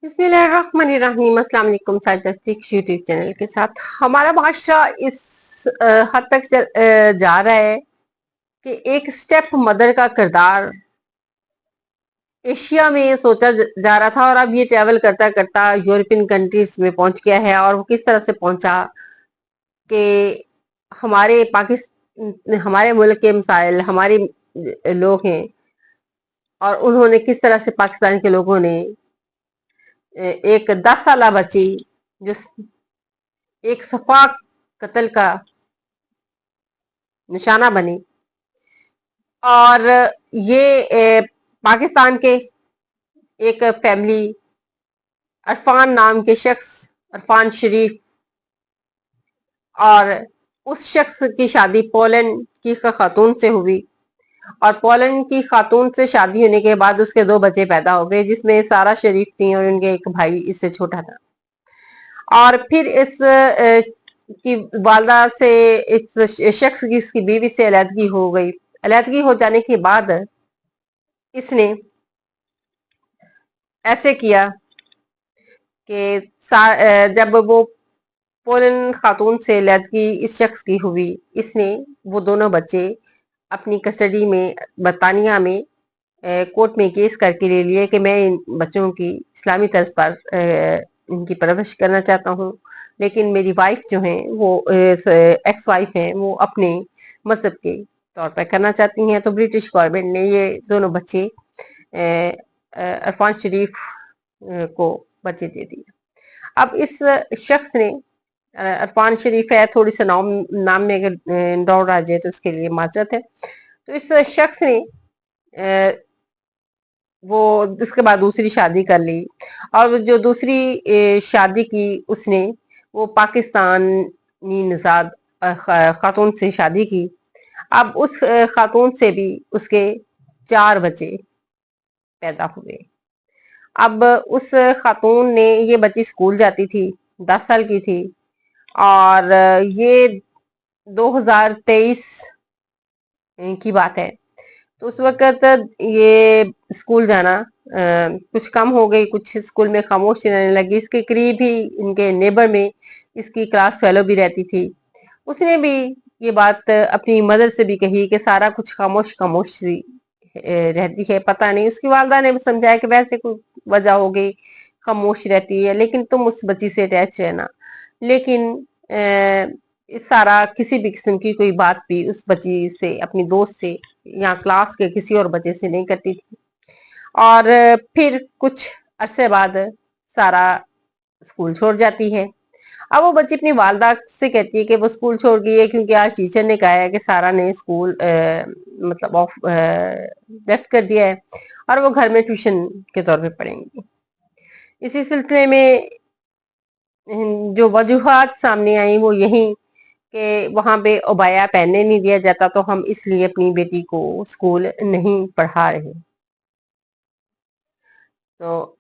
बिस्मिल्लाहिर्रहमानिर्रहीम। अस्सलाम वालेकुम। साइंटिफिक यूट्यूब चैनल के साथ हमारा माशरा इस हद तक जा रहा है कि एक स्टेप मदर का किरदार एशिया में सोचा जा रहा था और अब ये ट्रैवल करता करता यूरोपियन कंट्रीज में पहुंच गया है। और वो किस तरह से पहुंचा कि हमारे मुल्क के मसाइल हमारे लोग हैं, और उन्होंने किस तरह से पाकिस्तान के लोगों ने एक 10 साल बच्ची जो एक सफाक कत्ल का निशाना बनी, और ये पाकिस्तान के एक फैमिली अरफान नाम के शख्स, अरफान शरीफ, और उस शख्स की शादी पोलैंड की खातून से हुई। और पोलैंड की खातून से शादी होने के बाद उसके 2 बच्चे पैदा हो गए, जिसमें सारा शरीफ थी और उनके एक भाई इससे छोटा था। और फिर इस की वालदा से, इस शख्स की, इसकी बीवी से अलहदगी हो गई। अलहदगी हो जाने के बाद इसने ऐसे किया कि जब वो पोलैंड खातून से अलहदगी इस शख्स की हुई, इसने वो दोनों बच्चे अपनी कस्टडी में बरतानिया में कोर्ट में केस करके ले लिए कि मैं इन बच्चों की इस्लामी तर्ज पर इनकी परवरिश करना चाहता हूँ, लेकिन मेरी वाइफ जो है वो एक्स वाइफ है, वो अपने मजहब के तौर पर करना चाहती हैं। तो ब्रिटिश गवर्नमेंट ने ये दोनों बच्चे अरफान शरीफ को बच्चे दे दिए। अब इस शख्स ने, अरफान शरीफ है, थोड़ी सा नाम में अगर दौड़ आ जाए तो उसके लिए माजरत है। तो इस शख्स ने वो उसके बाद दूसरी शादी कर ली, और जो दूसरी शादी की उसने, वो पाकिस्तानी निजाद खातून से शादी की। अब उस खातून से भी उसके 4 बच्चे पैदा हुए। अब उस खातून ने, ये बच्ची स्कूल जाती थी, 10 साल की थी, और ये 2023 की बात है। तो उस वक्त ये स्कूल जाना कुछ कम हो गई, कुछ स्कूल में खामोशी रहने लगी। इसके करीब ही इनके नेबर में इसकी क्लास फेलो भी रहती थी। उसने भी ये बात अपनी मदर से भी कही कि सारा कुछ खामोश खामोश सी रहती है, पता नहीं। उसकी वालदा ने भी समझाया कि वैसे कोई वजह हो गई, खामोश रहती है, लेकिन तुम उस बच्ची से अटैच रहना। लेकिन इस सारा किसी भी किस्म की कोई बात भी उस बच्ची से, अपनी दोस्त से या क्लास के किसी और बच्चे से नहीं करती थी। और फिर कुछ अरसे बाद सारा स्कूल छोड़ जाती है। अब वो बच्ची अपनी वालदा से कहती है कि वो स्कूल छोड़ गई है क्योंकि आज टीचर ने कहा है कि सारा ने स्कूल मतलब ऑफ लेफ्ट कर दिया है, और वो घर में ट्यूशन के तौर पे पढ़ेंगी। इसी सिलसिले में जो वजूहात सामने आई वो यही कि वहां पे अबाया पहनने नहीं दिया जाता, तो हम इसलिए अपनी बेटी को स्कूल नहीं पढ़ा रहे। तो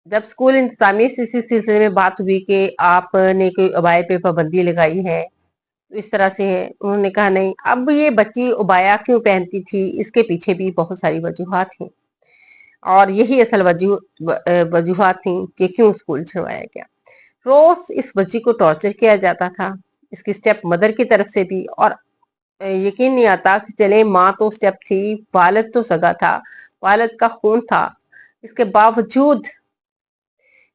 जब स्कूल इंतजामिया से इसी सिलसिले में बात हुई कि आपने कोई अबाया पे पाबंदी लगाई है, तो इस तरह से है, उन्होंने कहा नहीं। अब ये बच्ची अबाया क्यों पहनती थी, इसके पीछे भी बहुत सारी वजूहात हैं, और यही असल वजूहात थी कि क्यों स्कूल छुड़वाया गया। रोज इस बच्ची को टॉर्चर किया जाता था, इसकी स्टेप मदर की तरफ से भी। और यकीन नहीं आता कि चले माँ तो स्टेप थी, वालिद तो सगा था, वालिद का खून था, इसके बावजूद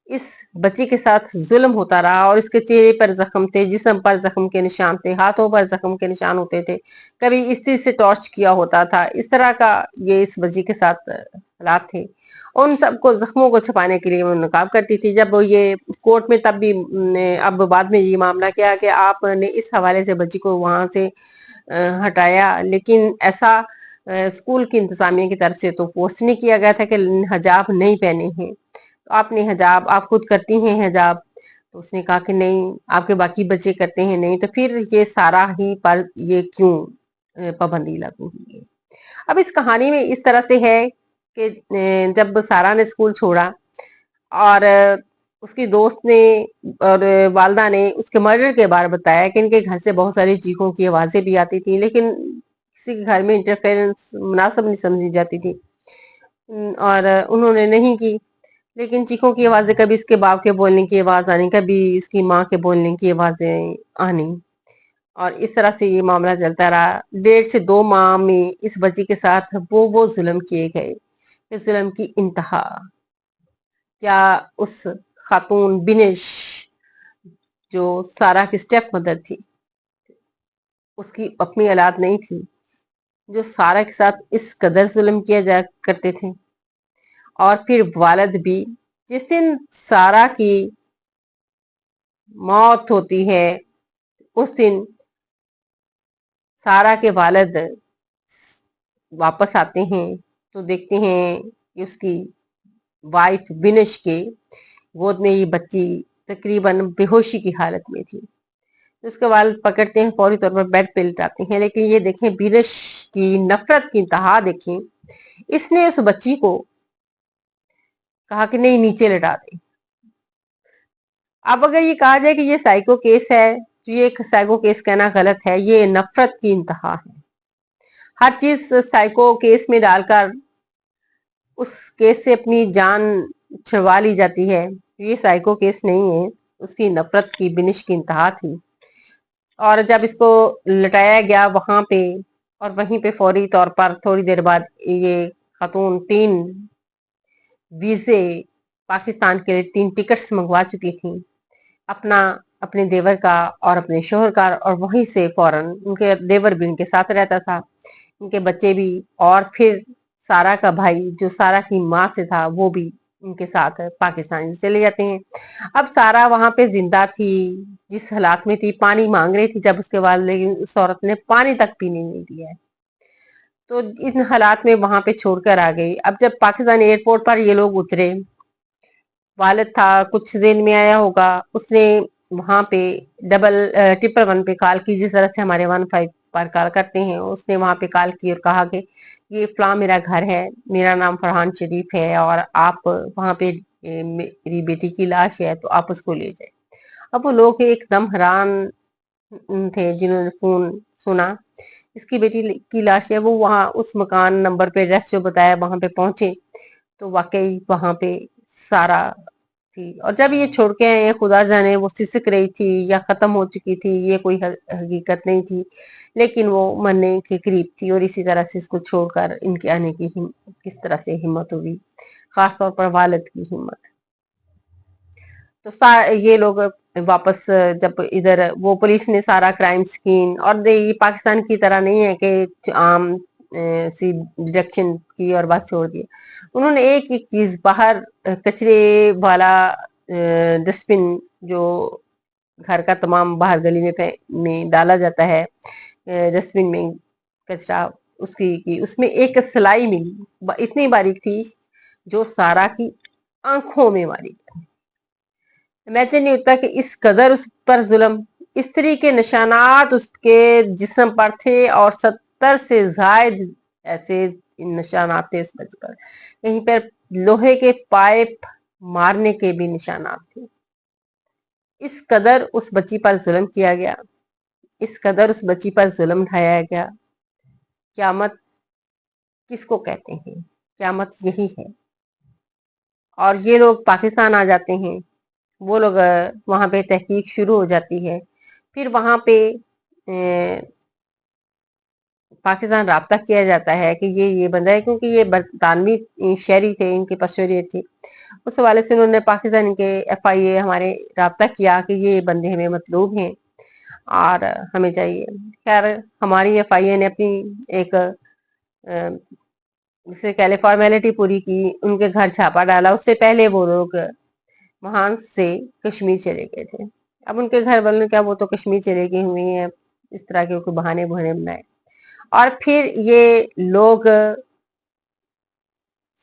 इस बच्ची के साथ जुल्म होता रहा। और इसके चेहरे पर जख्म थे, जिस्म पर जख्म के निशान थे, हाथों पर जख्म के निशान होते थे, कभी इस्त्री से टॉर्च किया होता था। इस तरह का ये इस बच्ची के साथ हालात थे। उन सबको जख्मों को छुपाने के लिए वो नकाब करती थी। जब वो ये कोर्ट में, तब भी अब बाद में ये मामला किया कि आपने इस हवाले से बच्ची को वहां से हटाया, लेकिन ऐसा स्कूल की इंतजामिया की तरफ से तो पोस्ट नहीं किया गया था कि हिजाब नहीं पहने हैं, तो आपने हिजाब, आप खुद करती हैं हिजाब? तो उसने कहा कि नहीं, आपके बाकी बच्चे करते हैं नहीं। तो फिर ये सारा ही पर ये क्यों पाबंदी लागू हुई है? अब इस कहानी में इस तरह से है कि जब सारा ने स्कूल छोड़ा, और उसकी दोस्त ने और वालदा ने उसके मर्डर के बारे बताया कि इनके घर से बहुत सारी चीखों की आवाजें भी आती थी, लेकिन किसी के घर में इंटरफेरेंस मुनासिब नहीं समझी जाती थी, और उन्होंने नहीं की। लेकिन चीखों की आवाजें, कभी इसके बाप के बोलने की आवाज आनी, कभी इसकी माँ के बोलने की आवाजें आनी, और इस तरह से ये मामला चलता रहा। 1.5 से 2 माह में इस बच्ची के साथ वो जुल्म किए गए। इस जुल्म की इंतहा क्या उस खातून बिनिश, जो सारा की स्टेप मदर थी, उसकी अपनी औलाद नहीं थी, जो सारा के साथ इस कदर जुल्म किया जा करते थे। और फिर वालिद भी, जिस दिन सारा की मौत होती है उस दिन सारा के वालिद वापस आते हैं तो देखते हैं कि उसकी वाइफ बिनिश के गोद में ये बच्ची तकरीबन बेहोशी की हालत में थी। तो उसके वालिद पकड़ते हैं, फौरी तौर पर बेड पे लिटाते हैं। लेकिन ये देखें, बिनिश की नफरत की इंतहा देखें। इसने उस बच्ची को कहा कि नहीं, नीचे लिटा दे। अब अगर ये कहा जाए कि ये साइको केस है, तो ये साइको केस कहना गलत है, ये नफरत की इंतहा है। हर चीज साइको केस में डालकर उस केस से अपनी जान छुड़वा ली जाती है। ये साइको केस नहीं है, उसकी नफरत की बिनिश की इंतहा थी। और जब इसको लटाया गया वहां पे, और वहीं पे फौरी तौर पर थोड़ी देर बाद ये खातून 3 वीजे पाकिस्तान के लिए 3 टिकट्स मंगवा चुकी थी, अपना, अपने देवर का और अपने शोहर का। और वहीं से फौरन उनके देवर भी उनके साथ रहता था, उनके बच्चे भी। और फिर सारा का भाई जो सारा की माँ से था वो भी उनके साथ पाकिस्तान चले जाते हैं। अब सारा वहां पे जिंदा थी, जिस हालात में थी, पानी मांग रही थी जब उसके बाद, लेकिन उस औरत ने पानी तक पीने नहीं दिया है। तो इन हालात में वहां पे छोड़कर आ गई। अब जब पाकिस्तान एयरपोर्ट पर ये लोग उतरे, वालिद था, कुछ दिन में आया होगा, उसने वहां पे डबल 111 पे कॉल की, जिस तरह से हमारे 15 पर कॉल करते हैं। उसने वहां पे कॉल की और कहा कि ये फलां मेरा घर है, मेरा नाम फरहान शरीफ है, और आप वहां पे मेरी बेटी की लाश है, तो आप उसको ले जाए। अब वो लोग एकदम हैरान थे जिन्होंने फोन सुना, इसकी बेटी की लाश है। वो वहां उस मकान नंबर पे एड्रेस जो बताया वहां पे पहुंचे, तो वाकई वहां पे सारा थी। और जब ये छोड़ के आए हैं, खुदा जाने वो सिसक रही थी या खत्म हो चुकी थी, ये कोई हकीकत नहीं थी, लेकिन वो मरने के करीब थी। और इसी तरह से इसको छोड़कर इनके आने की किस तरह से हिम्मत हुई, खासतौर पर वालिद की हिम्मत। तो ये लोग वापस, जब इधर वो पुलिस ने सारा क्राइम सीन, और ये पाकिस्तान की तरह नहीं है कि आम सी डिडक्शन की और बस छोड़ दिया। उन्होंने एक एक चीज बाहर, कचरे वाला डस्टबिन जो घर का तमाम बाहर गली में डाला जाता है, डस्टबिन में कचरा, उसकी की उसमें एक सिलाई मिली, इतनी बारीक थी जो सारा की आंखों में मारी। इमेजिन नहीं होता कि इस कदर उस पर जुल्म, स्त्री के निशानात उसके जिस्म पर थे, और 70 से जायद ऐसे निशानात थे उस बच्चे पर। कहीं पर लोहे के पाइप मारने के भी निशानात थे। इस कदर उस बच्ची पर जुल्म किया गया, इस कदर उस बच्ची पर जुल्म ढाया गया। क्यामत किसको कहते हैं? क्यामत यही है। और ये लोग पाकिस्तान आ जाते हैं, वो लोग वहां पे तहकीक शुरू हो जाती है। फिर वहां पे पाकिस्तान राब्ता किया जाता है कि ये बंदा है, क्योंकि ये बरतानवी शहरी थे, इनके पास शहरियत थी। उस हवाले से उन्होंने पाकिस्तान के FIA हमारे राब्ता किया कि ये बंदे हमें मतलूब हैं और हमें चाहिए। खैर, हमारी FIA ने अपनी एक जिसे कह ले फॉर्मेलिटी पूरी की, उनके घर छापा डाला। उससे पहले वो लोग वहां से कश्मीर चले गए थे। अब उनके घर वालों ने क्या, वो तो कश्मीर चले गए हुए हैं, इस तरह के कोई बहाने बहाने बनाए। और फिर ये लोग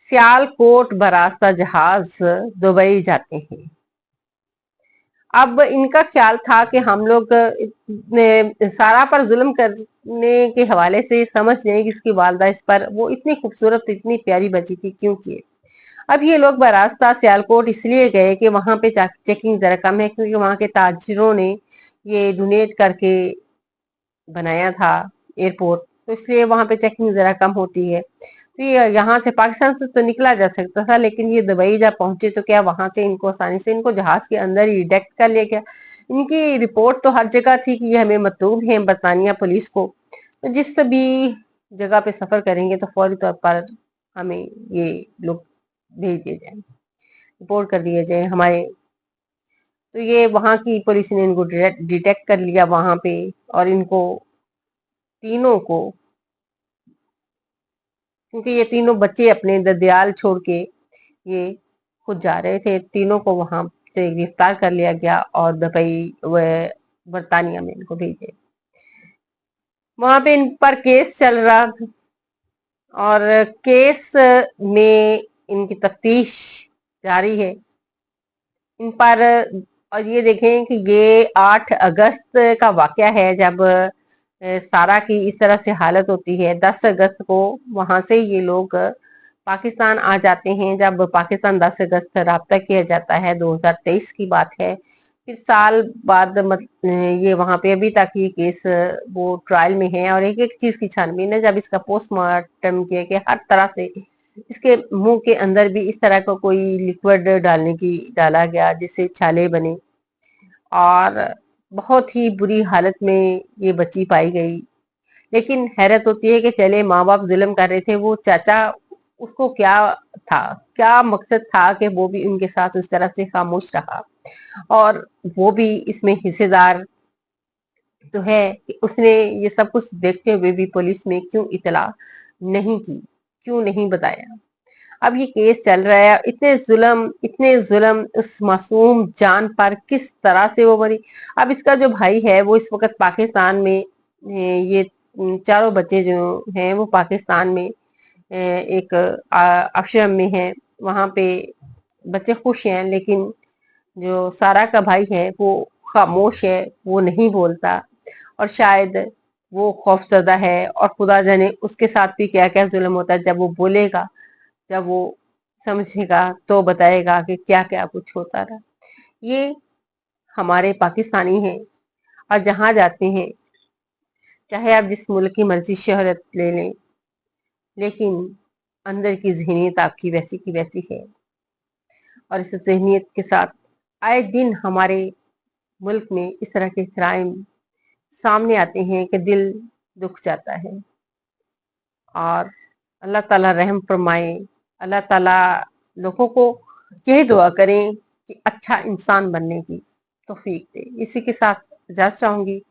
सियालकोट बरास्ता जहाज दुबई जाते हैं। अब इनका ख्याल था कि हम लोग सारा पर जुल्म करने के हवाले से समझ लें कि इसकी वालदा इस पर, वो इतनी खूबसूरत, इतनी प्यारी बची थी, क्यों किए। अब ये लोग बरास्ता सियालकोट इसलिए गए कि वहां पे चेकिंग जरा कम है, क्योंकि वहां के ताजिरों ने ये डोनेट करके बनाया था एयरपोर्ट, तो इसलिए वहां पे चेकिंग जरा कम होती है। तो ये यहाँ से पाकिस्तान से तो निकला जा सकता था, लेकिन ये दुबई जब पहुंचे तो क्या वहां से इनको आसानी से इनको जहाज के अंदर ही डिटेक्ट कर लिया गया। इनकी रिपोर्ट तो हर जगह थी कि ये हमें मतलूब है बरतानिया पुलिस को, तो जिस भी जगह पे सफर करेंगे तो फौरी तौर पर हमें ये लोग भेज दिए जाए, रिपोर्ट कर दिए जाए हमारे। तो ये वहां की पुलिस ने इनको डिटेक्ट कर लिया वहां पे, और इनको तीनों को, क्योंकि ये तीनों बच्चे अपने ददियाल छोड़ के ये खुद जा रहे थे, तीनों को वहां से गिरफ्तार कर लिया गया और दुबई व बरतानिया में इनको भेजे। वहां पे इन पर केस चल रहा था, और केस में इनकी तफ्तीश जारी है इन पर। और ये देखें कि ये 8 अगस्त का वाकया है, जब सारा की इस तरह से हालत होती है। 10 अगस्त को वहां से ये लोग पाकिस्तान आ जाते हैं। जब पाकिस्तान 10 अगस्त राब्ता किया जाता है, 2023 की बात है। फिर साल बाद ये वहां पे अभी तक ये केस वो ट्रायल में है, और एक एक चीज की छानबीन है। जब इसका पोस्टमार्टम किया कि हर तरह से इसके मुंह के अंदर भी इस तरह का कोई लिक्विड डाला गया जिससे छाले बने, और बहुत ही बुरी हालत में ये बच्ची पाई गई। लेकिन हैरत होती है कि चले माँ बाप जुल्म कर रहे थे, वो चाचा उसको क्या था, क्या मकसद था कि वो भी उनके साथ उस तरह से खामोश रहा, और वो भी इसमें हिस्सेदार तो है कि उसने ये सब कुछ देखते हुए भी पुलिस में क्यों इतला नहीं की, क्यों नहीं बताया। अब ये केस चल रहा है, इतने जुल्म उस मासूम जान पर किस तरह से वो बनी। अब इसका जो भाई है वो इस वक्त पाकिस्तान में, ये चारों बच्चे जो हैं वो पाकिस्तान में एक आश्रम में है। वहां पे बच्चे खुश हैं, लेकिन जो सारा का भाई है वो खामोश है, वो नहीं बोलता, और शायद वो खौफजदा है, और खुदा जाने उसके साथ भी क्या क्या जुल्म होता है। जब वो बोलेगा, जब वो समझेगा तो बताएगा कि क्या क्या कुछ होता रहा। ये हमारे पाकिस्तानी हैं, और जहां जाते हैं, चाहे आप जिस मुल्क की मर्जी शोहरत ले लें, लेकिन अंदर की जहनीत आपकी वैसी की वैसी है। और इस जहनीत के साथ आए दिन हमारे मुल्क में इस तरह के क्राइम सामने आते हैं कि दिल दुख जाता है। और अल्लाह ताला रहम फरमाए, अल्लाह ताला लोगों को यही दुआ करें कि अच्छा इंसान बनने की तौफीक दे। इसी के साथ इजाज़त चाहूंगी।